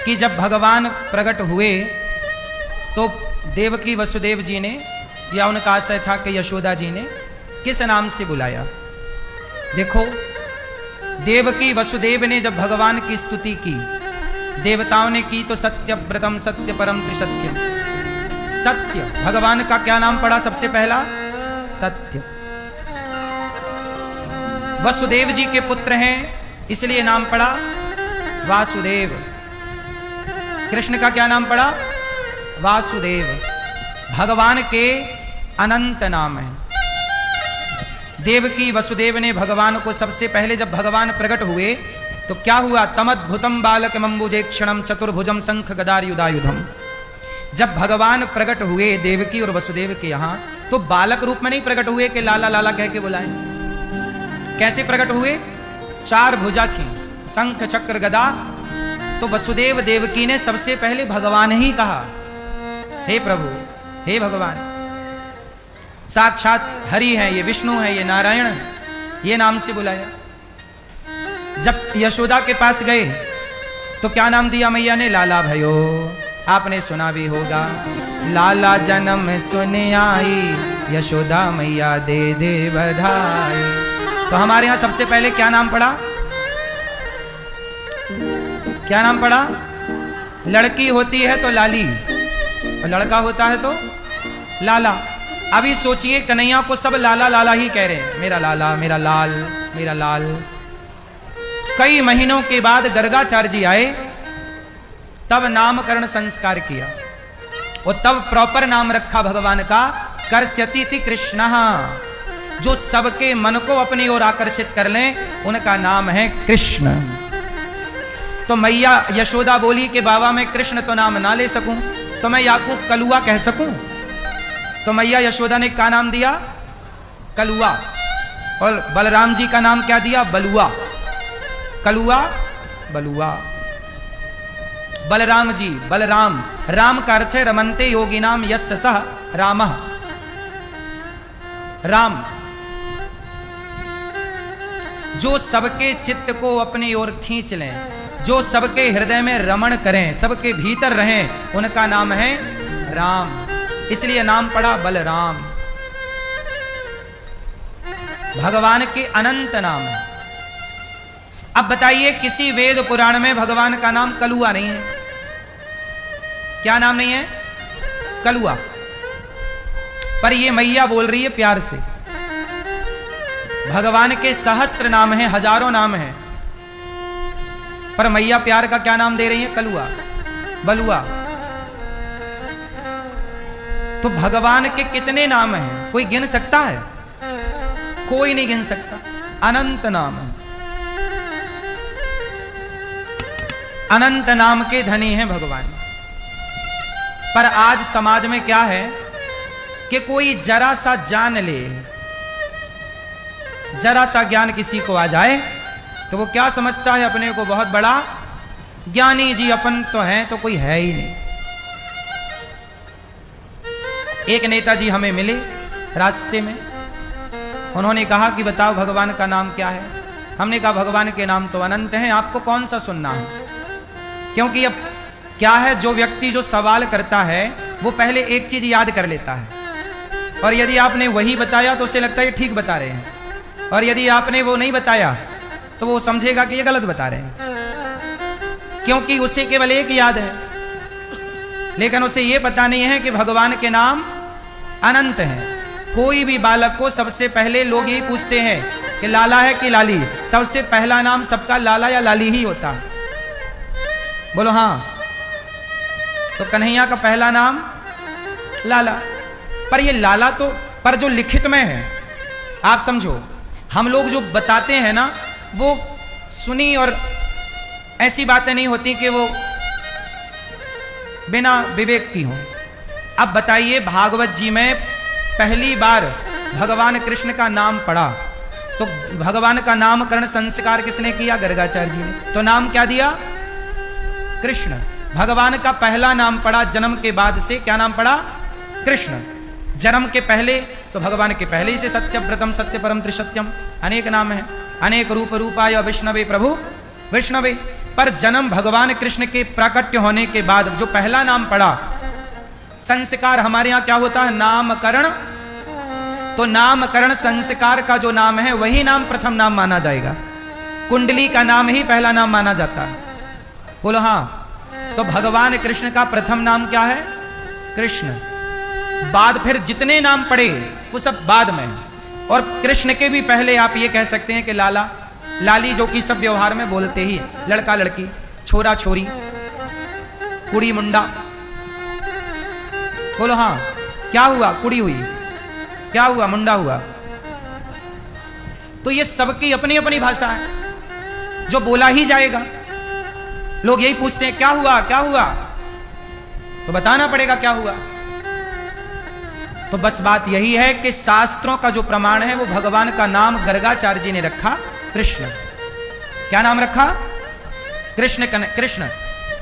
कि जब भगवान प्रकट हुए तो देवकी वसुदेव जी ने, या उनका आशय था कि यशोदा जी ने किस नाम से बुलाया। देखो, देवकी वसुदेव ने जब भगवान की स्तुति की, देवताओं ने की, तो सत्यव्रतम सत्य परम त्रिसत्यम, सत्य भगवान का क्या नाम पड़ा सबसे पहला? सत्य। वसुदेव जी के पुत्र हैं इसलिए नाम पड़ा वासुदेव। कृष्ण का क्या नाम पड़ा? वासुदेव। भगवान के अनंत नाम है। देवकी वसुदेव ने भगवान को सबसे पहले, जब भगवान प्रकट हुए तो क्या हुआ? तमद्भुतम बालक मम्बुजेक्षणम चतुर्भुजम शंख गदायुधायुधम। जब भगवान प्रकट हुए देवकी और वसुदेव के यहाँ, तो बालक रूप में नहीं प्रकट हुए कि लाला लाला कह के बुलाए। कैसे प्रकट हुए? 4 भुजा थी, शंख चक्र गदा। तो वसुदेव देवकी ने सबसे पहले भगवान ही कहा, हे प्रभु, हे भगवान। साक्षात हरि है, ये विष्णु है, ये नारायण है, ये नाम से बुलाया। जब यशोदा के पास गए तो क्या नाम दिया मैया ने? लाला भयो। आपने सुना भी होगा, लाला जन्म सुन आई, यशोदा मैया दे दे बधाई। तो हमारे यहां सबसे पहले क्या नाम पड़ा? क्या नाम पड़ा? लड़की होती है तो लाली, और लड़का होता है तो लाला। अभी सोचिए, कन्हैया को सब लाला लाला ही कह रहे हैं, मेरा लाला, मेरा लाल, मेरा लाल। कई महीनों के बाद गर्गाचार्य जी आए, तब नामकरण संस्कार किया और तब प्रॉपर नाम रखा भगवान का, कर्ष्यति कृष्णः। जो सबके मन को अपनी ओर आकर्षित कर लें, उनका नाम है कृष्ण। तो मैया यशोदा बोली कि बाबा मैं कृष्ण तो नाम ना ले सकूं, तो मैं याकूब कलुआ कह सकूं। तो मैया यशोदा ने क्या नाम दिया? कलुआ। और बलराम जी का नाम क्या दिया? बलुआ। कलुआ, बलुआ। बलराम जी, बलराम, राम का अर्थ है रमन्ते योगिनाम यस्य सह रामः। राम, जो सबके चित्त को अपनी ओर खींच लें, जो सबके हृदय में रमण करें, सबके भीतर रहें, उनका नाम है राम। इसलिए नाम पड़ा बलराम। भगवान के अनंत नाम है। अब बताइए, किसी वेद पुराण में भगवान का नाम कलुआ नहीं है। क्या नाम नहीं है? कलुआ। पर ये मैया बोल रही है प्यार से। भगवान के सहस्त्र नाम हैं, हजारों नाम हैं, पर मैया प्यार का क्या नाम दे रही है? कलुआ, बलुआ। तो भगवान के कितने नाम हैं? कोई गिन सकता है? कोई नहीं गिन सकता। अनंत नाम है। अनंत नाम के धनी हैं भगवान। पर आज समाज में क्या है कि कोई जरा सा जान ले, जरा सा ज्ञान किसी को आ जाए तो वो क्या समझता है? अपने को बहुत बड़ा ज्ञानी जी अपन तो हैं, तो कोई है ही नहीं। एक नेताजी हमें मिले रास्ते में, उन्होंने कहा कि बताओ भगवान का नाम क्या है? हमने कहा भगवान के नाम तो अनंत हैं, आपको कौन सा सुनना है? क्योंकि अब क्या है, जो व्यक्ति जो सवाल करता है वो पहले एक चीज याद कर लेता है, और यदि आपने वही बताया तो उसे लगता है ये ठीक बता रहे हैं, और यदि आपने वो नहीं बताया तो वो समझेगा कि ये गलत बता रहे हैं, क्योंकि उसे केवल एक याद है। लेकिन उसे ये पता नहीं है कि भगवान के नाम अनंत हैं। कोई भी बालक को सबसे पहले लोग यही पूछते हैं कि लाला है कि लाली? सबसे पहला नाम सबका लाला या लाली ही होता है। बोलो हाँ। तो कन्हैया का पहला नाम लाला। पर ये लाला तो, पर जो लिखित में है, आप समझो, हम लोग जो बताते हैं ना, वो सुनी और ऐसी बातें नहीं होती कि वो बिना विवेक की हो। अब बताइए, भागवत जी में पहली बार भगवान कृष्ण का नाम पड़ा तो भगवान का नामकरण संस्कार किसने किया? गर्गाचार्य जी ने। तो नाम क्या दिया? कृष्ण। भगवान का पहला नाम पड़ा जन्म के बाद से, क्या नाम पड़ा? कृष्ण। जन्म के पहले तो भगवान के पहले ही से सत्यव्रतम सत्य परम त्रिसत्यम, अनेक नाम है। अनेक रूप रूपाय विष्णवे प्रभु विष्णवे। पर जन्म भगवान कृष्ण के प्राकट्य होने के बाद जो पहला नाम पड़ा, संस्कार हमारे यहां क्या होता है, नामकरण। तो नामकरण संस्कार का जो नाम है वही नाम प्रथम नाम माना जाएगा। कुंडली का नाम ही पहला नाम माना जाता है। बोलो हाँ। तो भगवान कृष्ण का प्रथम नाम क्या है, कृष्ण। बाद फिर जितने नाम पड़े वो सब बाद में। और कृष्ण के भी पहले आप ये कह सकते हैं कि लाला लाली, जो कि सब व्यवहार में बोलते ही, लड़का लड़की, छोरा छोरी, कुड़ी मुंडा। बोलो हाँ। क्या हुआ, कुड़ी हुई, क्या हुआ, मुंडा हुआ। तो ये सबकी अपनी अपनी भाषा है जो बोला ही जाएगा। लोग यही पूछते हैं क्या हुआ क्या हुआ, तो बताना पड़ेगा क्या हुआ। तो बस बात यही है कि शास्त्रों का जो प्रमाण है वो भगवान का नाम गर्गाचार्य जी ने रखा कृष्ण। क्या नाम रखा, कृष्ण। कृष्ण,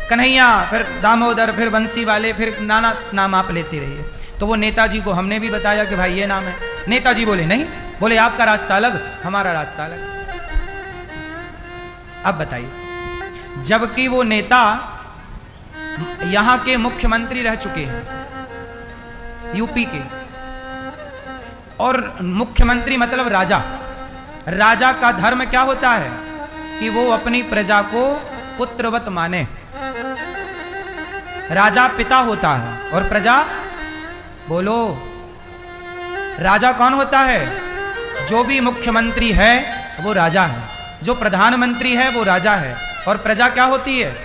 कन्हैया, फिर दामोदर, फिर बंसी वाले, फिर नाना नाम आप लेते रहिए। तो वो नेताजी को हमने भी बताया कि भाई ये नाम है। नेताजी बोले नहीं, बोले आपका रास्ता अलग, हमारा रास्ता अलग। अब बताइए, जबकि वो नेता यहां के मुख्यमंत्री रह चुके हैं, यूपी के। और मुख्यमंत्री मतलब राजा। राजा का धर्म क्या होता है कि वो अपनी प्रजा को पुत्रवत माने। राजा पिता होता है और प्रजा, बोलो, राजा कौन होता है, जो भी मुख्यमंत्री है वो राजा है, जो प्रधानमंत्री है वो राजा है। और प्रजा क्या होती है,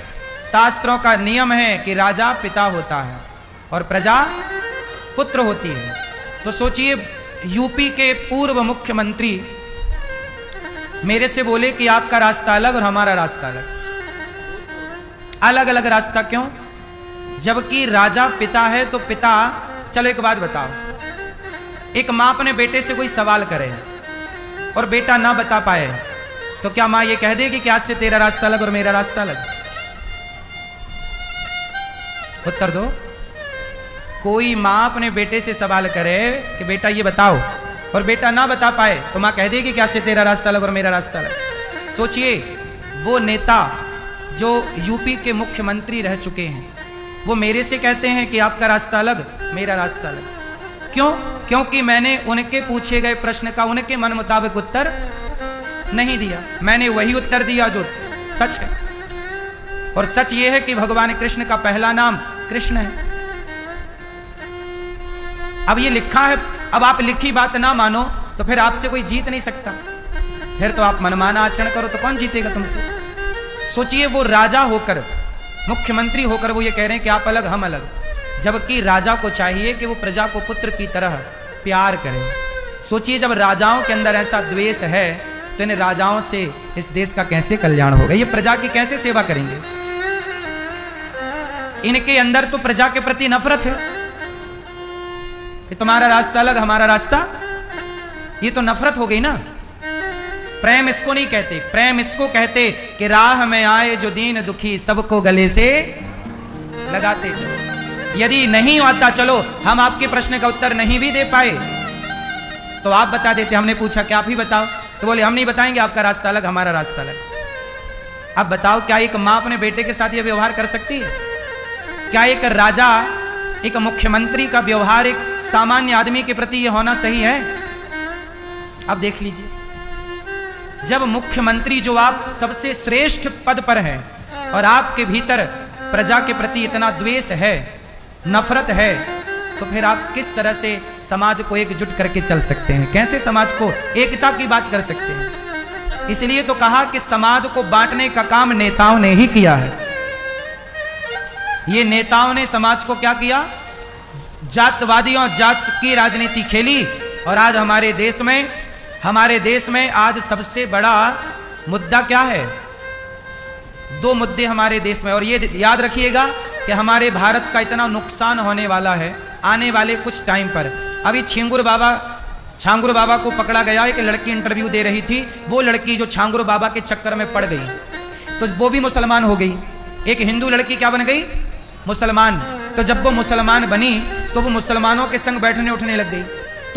शास्त्रों का नियम है कि राजा पिता होता है और प्रजा पुत्र होती है। तो सोचिए, यूपी के पूर्व मुख्यमंत्री मेरे से बोले कि आपका रास्ता अलग और हमारा रास्ता अलग। अलग अलग रास्ता क्यों, जबकि राजा पिता है तो पिता। चलो एक बात बताओ, एक मां अपने बेटे से कोई सवाल करे और बेटा ना बता पाए, तो क्या मां ये कह देगी कि आज से तेरा रास्ता अलग और मेरा रास्ता अलग? उत्तर दो। कोई मां अपने बेटे से सवाल करे कि बेटा ये बताओ, और बेटा ना बता पाए, तो मां कह देगी कि आज से तेरा रास्ता अलग और मेरा रास्ता अलग। सोचिए, वो नेता जो यूपी के मुख्यमंत्री रह चुके हैं, वो मेरे से कहते हैं कि आपका रास्ता अलग, मेरा रास्ता अलग। क्यों? क्योंकि मैंने उनके पूछे गए प्रश्न का उनके मन मुताबिक उत्तर नहीं दिया। मैंने वही उत्तर दिया जो सच है, और सच ये है कि भगवान कृष्ण का पहला नाम कृष्ण है। अब ये लिखा है, अब आप लिखी बात ना मानो तो फिर आपसे कोई जीत नहीं सकता। फिर तो आप मनमाना आचरण करो तो कौन जीतेगा तुमसे? सोचिए, वो राजा होकर, मुख्यमंत्री होकर वो ये कह रहे हैं कि आप अलग हम अलग, जबकि राजा को चाहिए कि वो प्रजा को पुत्र की तरह प्यार करे। सोचिए, जब राजाओं के अंदर ऐसा द्वेष है तो इन राजाओं से इस देश का कैसे कल्याण होगा? ये प्रजा की कैसे सेवा करेंगे? इनके अंदर तो प्रजा के प्रति नफरत है कि तुम्हारा रास्ता अलग हमारा रास्ता, ये तो नफरत हो गई ना। प्रेम इसको नहीं कहते, प्रेम इसको कहते कि राह में आए जो दीन दुखी सबको गले से लगाते चलो। यदि नहीं आता, चलो हम आपके प्रश्न का उत्तर नहीं भी दे पाए तो आप बता देते, हमने पूछा कि आप ही बताओ, तो बोले हम नहीं बताएंगे, आपका रास्ता अलग हमारा रास्ता अलग। अब बताओ, क्या एक मां अपने बेटे के साथ यह व्यवहार कर सकती है? क्या एक राजा, एक मुख्यमंत्री का व्यवहार एक सामान्य आदमी के प्रति यह होना सही है? अब देख लीजिए, जब मुख्यमंत्री, जो आप सबसे श्रेष्ठ पद पर हैं, और आपके भीतर प्रजा के प्रति इतना द्वेष है, नफरत है, तो फिर आप किस तरह से समाज को एकजुट करके चल सकते हैं? कैसे समाज को एकता की बात कर सकते हैं? इसलिए तो कहा कि समाज को बांटने का काम नेताओं ने ही किया है। ये नेताओं ने समाज को क्या किया? जातवादियों, जात की राजनीति खेली। और आज हमारे देश में आज सबसे बड़ा मुद्दा क्या है? दो मुद्दे हमारे देश में, और ये याद रखिएगा कि हमारे भारत का इतना नुकसान होने वाला है आने वाले कुछ टाइम पर। अभी छांगुर बाबा को पकड़ा गया। एक लड़की इंटरव्यू दे रही थी, वो लड़की जो छांगुर बाबा के चक्कर में पड़ गई तो वो भी मुसलमान हो गई। एक हिंदू लड़की क्या बन गई? मुसलमान। तो जब वो मुसलमान बनी तो वो मुसलमानों के संग बैठने उठने लग गई।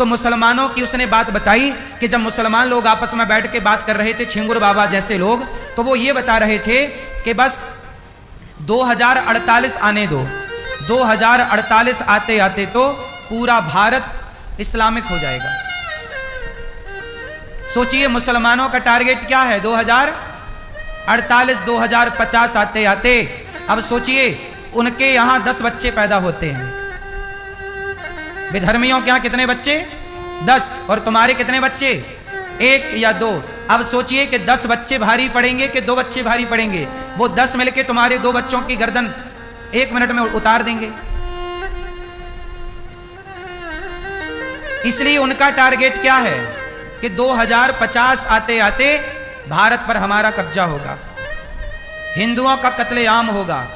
तो मुसलमानों की उसने बात बताई कि जब मुसलमान लोग आपस में बैठ के बात कर रहे थे, छिंगुर बाबा जैसे लोग, तो वो ये बता रहे थे कि बस 2048 आने दो, 2048 आते आते तो पूरा भारत इस्लामिक हो जाएगा। सोचिए मुसलमानों का टारगेट क्या है, 2048 2050 आते आते। अब सोचिए उनके यहां 10 बच्चे पैदा होते हैं, विधर्मियों के यहां कितने बच्चे? 10, और तुम्हारे कितने बच्चे? 1 या 2। अब सोचिए कि 10 बच्चे भारी पड़ेंगे कि 2 बच्चे भारी पड़ेंगे? वो 10 मिलके तुम्हारे 2 बच्चों की गर्दन 1 मिनट में उतार देंगे। इसलिए उनका टारगेट क्या है कि 2050 आते आते भारत पर हमारा कब्जा होगा, हिंदुओं का कत्लेआम होगा,